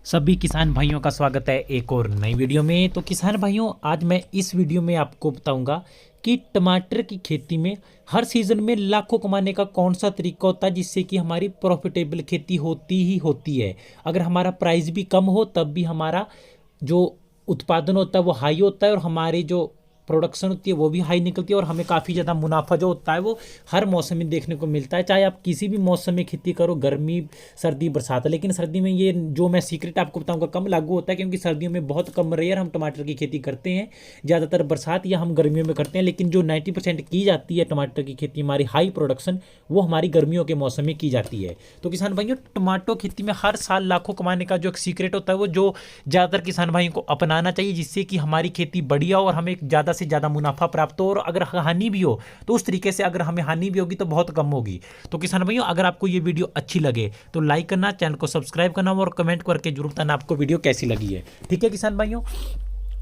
सभी किसान भाइयों का स्वागत है एक और नई वीडियो में। तो किसान भाइयों, आज मैं इस वीडियो में आपको बताऊंगा कि टमाटर की खेती में हर सीज़न में लाखों कमाने का कौन सा तरीका होता है जिससे कि हमारी प्रॉफिटेबल खेती होती ही होती है। अगर हमारा प्राइस भी कम हो तब भी हमारा जो उत्पादन होता है वो हाई होता है और हमारी जो प्रोडक्शन होती है वो भी हाई निकलती है और हमें काफ़ी ज़्यादा मुनाफा जो होता है वो हर मौसम में देखने को मिलता है। चाहे आप किसी भी मौसम में खेती करो, गर्मी सर्दी बरसात, लेकिन सर्दी में ये जो मैं सीक्रेट आपको बताऊंगा कम लागू होता है, क्योंकि सर्दियों में बहुत कम रेयर हम टमाटर की खेती करते हैं। ज़्यादातर बरसात या हम गर्मियों में करते हैं, लेकिन जो 90% की जाती है टमाटर की खेती हमारी हाई प्रोडक्शन, वो हमारी गर्मियों के मौसम में की जाती है। तो किसान भाइयों, टमाटो खेती में हर साल लाखों कमाने का जो एक सीक्रेट होता है वो जो ज़्यादातर किसान भाइयों को अपनाना चाहिए, जिससे कि हमारी खेती बढ़िया और हमें ज़्यादा से ज़्यादा मुनाफा प्राप्त हो। और अगर हानि भी हो तो उस तरीके से, अगर हमें हानि भी होगी तो बहुत कम होगी। तो किसान भाइयों, अगर आपको ये वीडियो अच्छी लगे तो लाइक करना, चैनल को सब्सक्राइब करना और कमेंट करके जरूर बताना आपको वीडियो कैसी लगी है। ठीक है किसान भाइयों।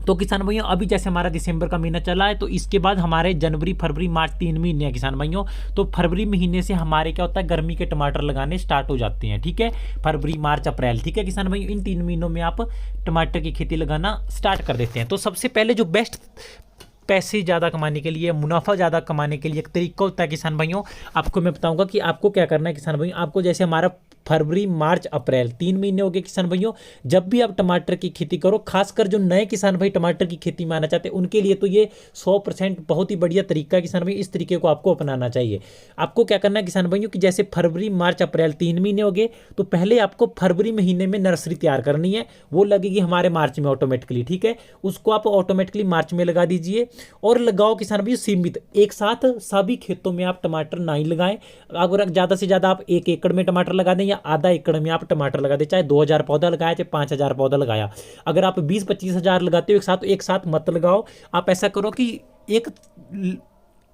तो किसान भाइयों, अभी जैसे हमारा दिसंबर का महीना चला है, तो इसके बाद हमारे जनवरी फरवरी मार्च 3 महीने हैं किसान भाइयों। तो फरवरी महीने से हमारे क्या होता है, गर्मी के टमाटर लगाने स्टार्ट हो जाते हैं। ठीक है, फरवरी मार्च अप्रैल। ठीक है किसान भाइयों, इन 3 महीनों में आप टमाटर की खेती लगाना स्टार्ट कर देते हैं। तो सबसे पहले जो बेस्ट पैसे ज़्यादा कमाने के लिए, मुनाफा ज़्यादा कमाने के लिए एक तरीका होता है किसान भाइयों, आपको मैं बताऊंगा कि आपको क्या करना है किसान भाइयों। आपको जैसे हमारा फरवरी मार्च अप्रैल 3 महीने हो गए किसान भाइयों, जब भी आप टमाटर की खेती करो, खासकर जो नए किसान भाई टमाटर की खेती में आना चाहते हैं उनके लिए तो ये 100% बहुत ही बढ़िया तरीका है किसान भाई। इस तरीके को आपको अपनाना चाहिए। आपको क्या करना है किसान भाइयों कि जैसे फरवरी मार्च अप्रैल 3 महीने हो गए, तो पहले आपको फरवरी महीने में नर्सरी तैयार करनी है। वो लगेगी हमारे मार्च में ऑटोमेटिकली। ठीक है, उसको आप ऑटोमेटिकली मार्च में लगा दीजिए और लगाओ किसान भाई सीमित। एक साथ सभी खेतों में आप टमाटर ना ही लगाएं। अगर ज़्यादा से ज़्यादा आप 1 एकड़ में टमाटर लगा दें या आधा एकड़ में आप टमाटर लगा दें, चाहे 2000 पौधा लगाया चाहे 5000 पौधा लगाया, अगर आप 20-25 हजार लगाते हो एक साथ मत लगाओ। आप ऐसा करो कि एक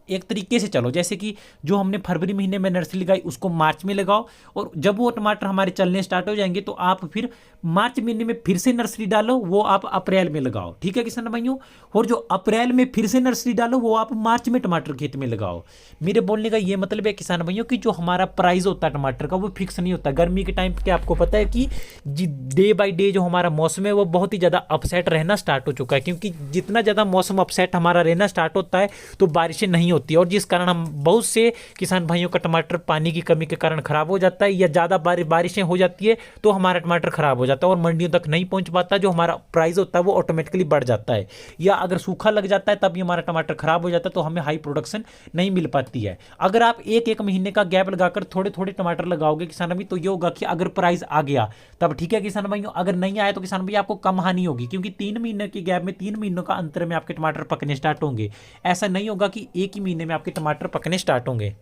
एक तरीके से चलो, जैसे कि जो हमने फरवरी महीने में नर्सरी लगाई उसको मार्च में लगाओ, और जब वो टमाटर हमारे चलने स्टार्ट हो जाएंगे तो आप फिर मार्च महीने में फिर से नर्सरी डालो, वो आप अप्रैल में लगाओ। ठीक है किसान भाइयों, और जो अप्रैल में फिर से नर्सरी डालो वो आप मार्च में टमाटर खेत में लगाओ। मेरे बोलने का ये मतलब है किसान भाइयों कि जो हमारा प्राइस होता है टमाटर का वो फिक्स नहीं होता। गर्मी के टाइम पे आपको पता है कि डे बाई डे जो हमारा मौसम है वो बहुत ही ज़्यादा अपसेट रहना स्टार्ट हो चुका है, क्योंकि जितना ज़्यादा मौसम अपसेट हमारा रहना स्टार्ट होता है तो बारिशें नहीं होती, और जिस कारण हम बहुत से किसान भाइयों का टमाटर पानी की कमी के कारण खराब हो जाता है, या ज़्यादा बारिशें हो जाती है तो हमारा टमाटर खराब हो जाता है और मंडियों तक नहीं पहुंच पाता। जो हमारा प्राइस होता है वो ऑटोमेटिकली बढ़ जाता है, या अगर सूखा लग जाता है तब भी हमारा टमाटर खराब हो जाता है तो हमें हाई प्रोडक्शन नहीं मिल पाती है। अगर आप एक एक महीने का गैप लगाकर थोड़े थोड़े टमाटर लगाओगे किसान भाई, तो ये होगा कि अगर प्राइस आ गया तब ठीक है किसान भाइयों, अगर नहीं आया तो किसान भाई आपको कम हानि होगी, क्योंकि 3 महीने के गैप में 3 महीनों का अंतर में आपके टमाटर पकने स्टार्ट होंगे। ऐसा नहीं होगा कि एक ही महीने में आपके टमाटर पकने स्टार्ट होंगे।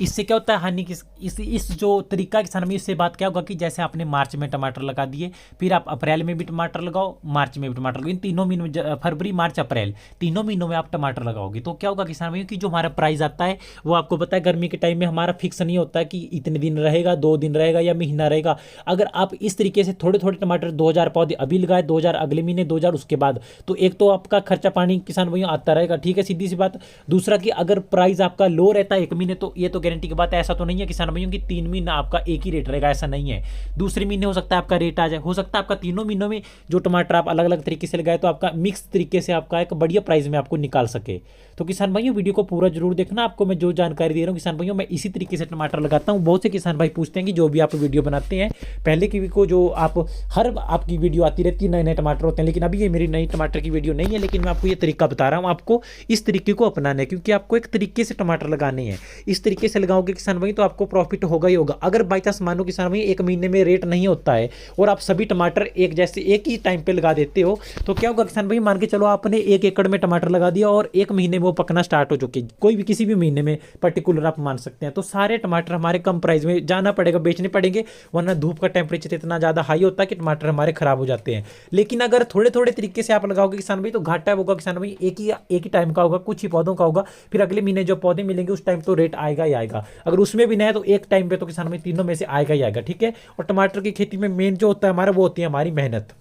इससे क्या होता है हानि किस इस जो तरीका किसान भाई, इससे बात क्या होगा कि जैसे आपने मार्च में टमाटर लगा दिए, फिर आप अप्रैल में भी टमाटर लगाओ, मार्च में भी टमाटर लगाओ, इन तीनों महीनों में फरवरी मार्च अप्रैल तीनों महीनों में आप टमाटर लगाओगे, तो क्या होगा किसान भाई कि जो हमारा प्राइस आता है वो आपको पता है गर्मी के टाइम में हमारा फिक्स नहीं होता है कि इतने दिन रहेगा, 2 दिन रहेगा या महीना रहेगा। अगर आप इस तरीके से थोड़े थोड़े टमाटर 2000 पौधे अभी लगाए, 2000 अगले महीने, 2000 उसके बाद, तो एक तो आपका खर्चा पानी किसान भाई आता रहेगा। ठीक है, सीधी सी बात। दूसरा कि अगर प्राइस आपका लो रहता है एक महीने, तो ये तो गारंटी की बात है, ऐसा तो नहीं है किसान भाइयों कि 3 महीना आपका एक ही रेट रहेगा, ऐसा नहीं है। दूसरे महीने हो सकता है आपका रेट आ जाए, हो सकता है आपका तीनों महीनों में जो टमाटर आप अलग अलग तरीके से लगाए तो आपका मिक्स तरीके से आपका एक बढ़िया प्राइस में आपको निकाल सके। तो किसान भाइयों वीडियो को पूरा जरूर देखना। आपको मैं जो जानकारी दे रहा हूँ किसान भाइयों, मैं इसी तरीके से टमाटर लगाता हूँ। बहुत से किसान भाई पूछते हैं कि जो भी आप वीडियो बनाते हैं पहले की को जो आप हर आपकी वीडियो आती रहती है, नए नए टमाटर होते हैं, लेकिन अभी ये मेरी नई टमाटर की वीडियो नहीं है, लेकिन मैं आपको ये तरीका बता रहा हूँ। आपको इस तरीके को अपनाना है, क्योंकि आपको एक तरीके से टमाटर लगाने हैं। इस तरीके से लगाओगे किसान भाई तो आपको प्रॉफिट होगा ही होगा। अगर बाई चांस मानो किसान भाई एक महीने में रेट नहीं होता है और आप सभी टमाटर एक जैसे एक ही टाइम पे लगा देते हो, तो क्या होगा किसान भाई, मान के चलो आपने 1 एकड़ में टमाटर लगा दिया और एक महीने में वो पकना स्टार्ट हो चुके, कोई भी किसी भी महीने में पर्टिकुलर आप मान सकते हैं, तो सारे टमाटर हमारे कम प्राइस में जाना पड़ेगा, बेचने पड़ेंगे, वरना धूप का टेम्परेचर इतना ज्यादा हाई होता है कि टमाटर हमारे खराब हो जाते हैं। लेकिन अगर थोड़े थोड़े तरीके से आप लगाओगे किसान भाई तो घाटा होगा किसान भाई, एक ही टाइम का होगा, कुछ ही पौधों का होगा, फिर अगले महीने जो पौधे मिलेंगे उस टाइम तो रेट आएगा ही आएगा। अगर उसमें भी नहीं है तो एक टाइम पे तो किसान भाई तीनों में से आएगा ही आएगा। ठीक है, और टमाटर की खेती में मेन जो होता है हमारा वो होती है हमारी मेहनत।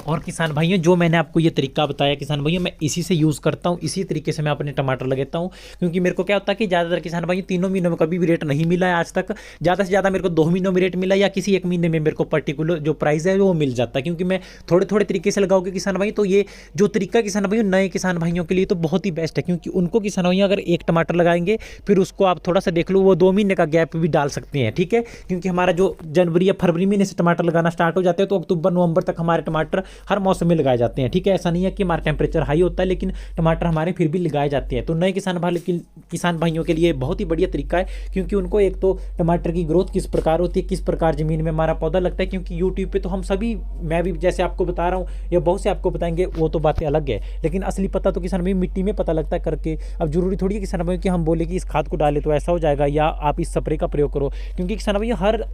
और किसान भाइयों जो मैंने आपको ये तरीका बताया किसान भाइयों, मैं इसी से यूज़ करता हूँ, इसी तरीके से मैं अपने टमाटर लगाता हूँ। क्योंकि मेरे को क्या होता है कि ज़्यादातर किसान भाइयों 3 महीनों में कभी भी रेट नहीं मिला है आज तक। ज़्यादा से ज़्यादा मेरे को 2 महीनों में रेट मिला, या किसी 1 महीने में मेरे को पर्टिकुलर जो प्राइस है वो मिल जाता है। क्योंकि मैं थोड़े थोड़े तरीके से लगाओगे किसान भाई, तो ये जो तरीका किसान भाइयों नए किसान भाइयों के लिए तो बहुत ही बेस्ट है। क्योंकि उनको किसान भाइयों अगर एक टमाटर लगाएंगे फिर उसको आप थोड़ा सा देख लो, वो 2 महीने का गैप भी डाल सकते हैं, ठीक है। क्योंकि हमारा जो जनवरी या फरवरी महीने से टमाटर लगाना स्टार्ट हो जाते हैं, तो अक्टूबर नवंबर तक हमारे टमाटर हर मौसम में लगाए जाते हैं, ठीक है। ऐसा नहीं है कि हमारा टेम्परेचर हाई होता है, लेकिन टमाटर हमारे फिर भी लगाए जाते हैं। तो नए किसान भाइयों के लिए बहुत ही बढ़िया तरीका है। क्योंकि उनको एक तो टमाटर की ग्रोथ किस प्रकार होती है, किस प्रकार जमीन में हमारा पौधा लगता है। क्योंकि यूट्यूब पे तो हम सभी, मैं भी जैसे आपको बता रहा हूँ या बहुत से आपको बताएंगे, वो तो बातें अलग है, लेकिन असली पता तो किसान भाई मिट्टी में पता लगता है करके। अब जरूरी थोड़ी है किसान भाई कि हम बोले कि इस खाद को डाले तो ऐसा हो जाएगा, या आप इस स्प्रे का प्रयोग करो। क्योंकि किसान भाई हर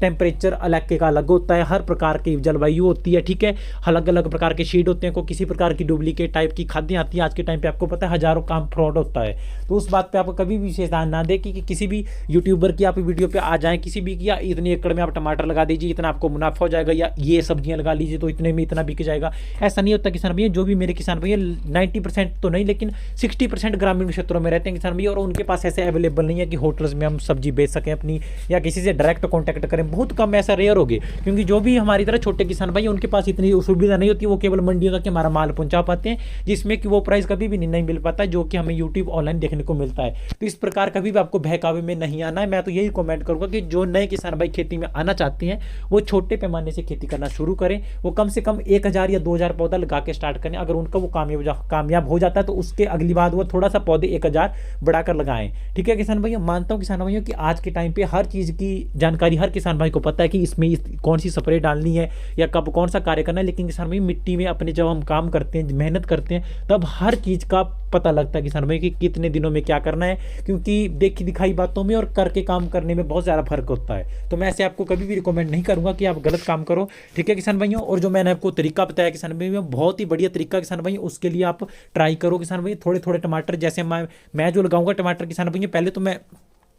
टेम्परेचर इलाके का अलग होता है, हर प्रकार की जलवायु होती है, ठीक है। अलग अलग प्रकार के शीड होते हैं, कोई किसी प्रकार की डुप्लीकेट टाइप की खादें आती हैं। आज के टाइम पे आपको पता है हजारों काम फ्रॉड होता है। तो उस बात पे आप कभी भी विशेष ध्यान ना दें कि किसी भी यूट्यूबर की आप वीडियो पे आ जाएं, किसी भी किया इतने एकड़ में आप टमाटर लगा दीजिए, इतना आपको मुनाफा हो जाएगा, या ये सब्जियां लगा लीजिए तो इतने में इतना बिक जाएगा। ऐसा नहीं होता किसान भैया। जो भी मेरे किसान भैया 90% तो नहीं, लेकिन 60% ग्रामीण क्षेत्रों में रहते हैं किसान भैया, और उनके पास ऐसे अवेलेबल नहीं है कि होटल्स में हम सब्जी बेच सकें अपनी, या किसी से डायरेक्ट कॉन्टैक्ट करें। बहुत कम ऐसा रेयर हो गए। क्योंकि जो भी हमारी तरह छोटे किसान भाई उनके पास इतनी सुविधा नहीं होती, वो केवल मंडियों तक हमारा माल पहुंचा पाते हैं, जिसमें कि वो प्राइस कभी भी नहीं मिल पाता जो कि हमें यूट्यूब ऑनलाइन देखने को मिलता है। तो इस प्रकार कभी भी आपको बहकावे में नहीं आना है। मैं तो यही कमेंट करूंगा कि जो नए किसान भाई खेती में आना चाहते हैं वो छोटे पैमाने से खेती करना शुरू करें। वो कम से कम 1000 या 2000 पौधा लगा के स्टार्ट करें। अगर उनका वो कामयाब हो जाता है तो उसके अगली बार वो थोड़ा सा पौधे 1000 बढ़ाकर लगाएं, ठीक है किसान भाइयों। मानता हूं किसान भाइयों कि आज के टाइम पे हर चीज की जानकारी हर किसान भाई को पता है कि इसमें कौन सी स्प्रे डालनी है या कब कौन सा कार्य करना है। लेकिन किसान भाई मिट्टी में अपने जब हम काम करते हैं, मेहनत करते हैं, तब हर चीज का पता लगता है किसान भाई कि कितने दिनों में क्या करना है। क्योंकि देखी दिखाई बातों में और करके काम करने में बहुत ज़्यादा फर्क होता है। तो मैं ऐसे आपको कभी भी रिकमेंड नहीं करूंगा कि आप गलत काम करो, ठीक है किसान भाइयों। और जो मैंने आपको तरीका बताया किसान भाइयों, बहुत ही बढ़िया तरीका किसान भाई, उसके लिए आप ट्राई करो किसान भाई। थोड़े थोड़े टमाटर, जैसे मैं जो लगाऊंगा टमाटर किसान भाइयों, पहले तो मैं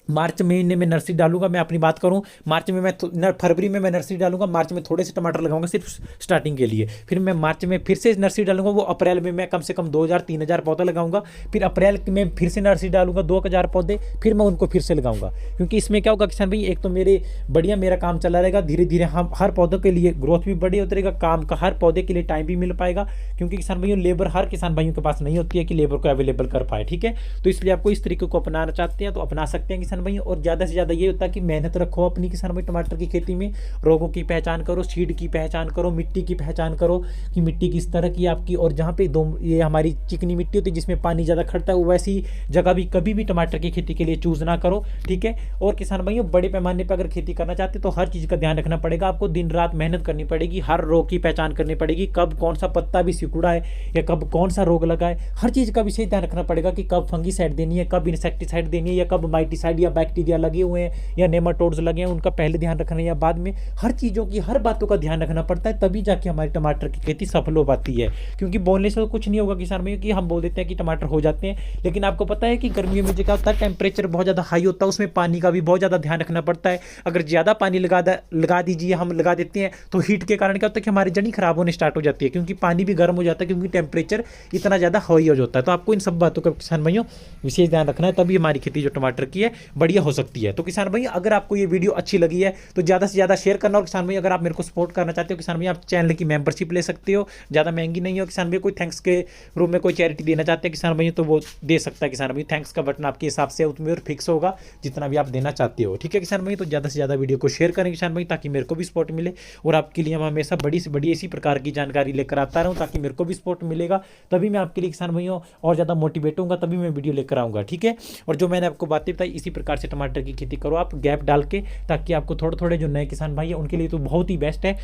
मार्च महीने में नर्सरी डालूंगा। मैं अपनी बात करूं, मार्च में मैं फरवरी में मैं नर्सरी डालूंगा। मार्च में थोड़े से टमाटर लगाऊंगा सिर्फ स्टार्टिंग के लिए। फिर मैं मार्च में फिर से नर्सरी डालूंगा। वो अप्रैल में मैं कम से कम 2000-3000 पौधा लगाऊंगा। फिर अप्रैल में फिर से नर्सरी डालूंगा 2000 पौधे, फिर मैं उनको फिर से लगाऊंगा। क्योंकि इसमें क्या होगा किसान भाई, एक तो मेरा काम चला रहेगा, धीरे धीरे हम हर पौधों के लिए ग्रोथ भी बड़ी होती रहेगा, काम का हर पौधे के लिए टाइम भी मिल पाएगा। क्योंकि किसान भाइयों लेबर हर किसान भाइयों के पास नहीं होती है कि लेबर को अवेलेबल कर पाए, ठीक है। तो इसलिए आपको इस तरीके को अपनाना चाहते हैं तो अपना सकते हैं किसान भाइयों। और ज़्यादा ज़्यादा ये होता है कि मेहनत रखो अपनी किसान भाई टमाटर की खेती में। रोगों की पहचान करो, सीड की पहचान करो, मिट्टी की पहचान करो कि मिट्टी किस तरह की आपकी। और जहाँ पे ये हमारी चिकनी मिट्टी होती है जिसमें पानी ज़्यादा खड़ता है, वैसी जगह भी कभी भी टमाटर की खेती के लिए चूज ना करो, ठीक है। और किसान भाइयों बड़े पैमाने पर अगर खेती करना चाहते तो हर चीज़ का ध्यान रखना पड़ेगा। आपको दिन रात मेहनत करनी पड़ेगी, हर रोग की पहचान करनी पड़ेगी, कब कौन सा पत्ता भी सिकुड़ा है या कब कौन सा रोग लगा है, हर चीज़ का विशेष ध्यान रखना पड़ेगा कि कब फंगीसाइड देनी है, कब इंसेक्टिसाइड देनी है, या कब माइटिसाइड या बैक्टीरिया लगे हुए हैं या नेमाटोड्स लगे हैं, उनका पहले ध्यान रखना है या बाद में। हर चीज़ों की, हर बातों का ध्यान रखना पड़ता है, तभी जाके हमारी टमाटर की खेती सफल हो पाती है। क्योंकि बोलने से तो कुछ नहीं होगा किसान भाइयों कि हम बोल देते हैं कि टमाटर हो जाते हैं, लेकिन आपको पता है कि गर्मियों में जो क्या होता है, टेम्परेचर बहुत ज़्यादा हाई होता है, उसमें पानी का भी बहुत ज़्यादा ध्यान रखना पड़ता है। अगर ज़्यादा पानी लगा दीजिए, हम लगा देते हैं, तो हीट के कारण क्या होता है कि हमारी जड़ी खराब होने स्टार्ट हो जाती है, क्योंकि पानी भी गर्म हो जाता है, क्योंकि टेम्परेचर इतना ज़्यादा हाई हो जाता है। तो आपको इन सब बातों का किसान भाइयों विशेष ध्यान रखना है, तभी हमारी खेती जो टमाटर की है बढ़िया हो सकती है। तो किसान भाई अगर आपको ये वीडियो अच्छी लगी है तो ज़्यादा से ज़्यादा शेयर करना। और किसान भाई अगर आप मेरे को सपोर्ट करना चाहते हो किसान भाई, आप चैनल की मेंबरशिप ले सकते हो, ज़्यादा महंगी नहीं हो किसान भाई। कोई थैंक्स के रूप में कोई चैरिटी देना चाहते हैं किसान भाई तो वो दे सकता है किसान भाई। थैंक्स का बटन आपके हिसाब से उसमें और फिक्स होगा जितना भी आप देना चाहते हो, ठीक है किसान भाई। तो ज़्यादा से ज़्यादा वीडियो को शेयर करें किसान भाई, ताकि मेरे को भी सपोर्ट मिले। और आपके लिए मैं हमेशा बड़ी से बड़ी इसी प्रकार की जानकारी लेकर आता रहूँ, ताकि मेरे को भी सपोर्ट मिलेगा। तभी मैं आपके लिए किसान भाइयों और ज़्यादा मोटिवेट होऊंगा, तभी मैं वीडियो लेकर आऊँगा, ठीक है। और जो मैंने आपको बातें बताई इसी प्रकार से टमाटर की खेती करो आप, गैप डाल के, ताकि आपको थोड़े थोड़े जो नए किसान भाई है उनके लिए तो बहुत ही बेस्ट है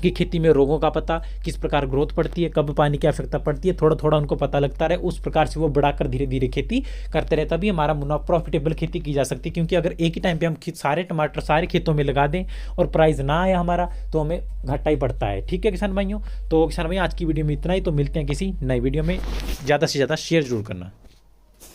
कि खेती में रोगों का पता, किस प्रकार ग्रोथ पड़ती है, कब पानी की आवश्यकता पड़ती है, थोड़ा थोड़ा उनको पता लगता रहे, उस प्रकार से वो बढ़ाकर धीरे धीरे खेती करते रहे, तभी हमारा मुनाफा प्रॉफिटेबल खेती की जा सकती है। क्योंकि अगर एक ही टाइम पे हम सारे टमाटर सारे खेतों में लगा दें और प्राइस ना आए हमारा, तो हमें घाटा ही पड़ता है, ठीक है किसान भाइयों। तो किसान भाई आज की वीडियो में इतना ही, तो मिलते हैं किसी नई वीडियो में। ज़्यादा से ज़्यादा शेयर जरूर करना।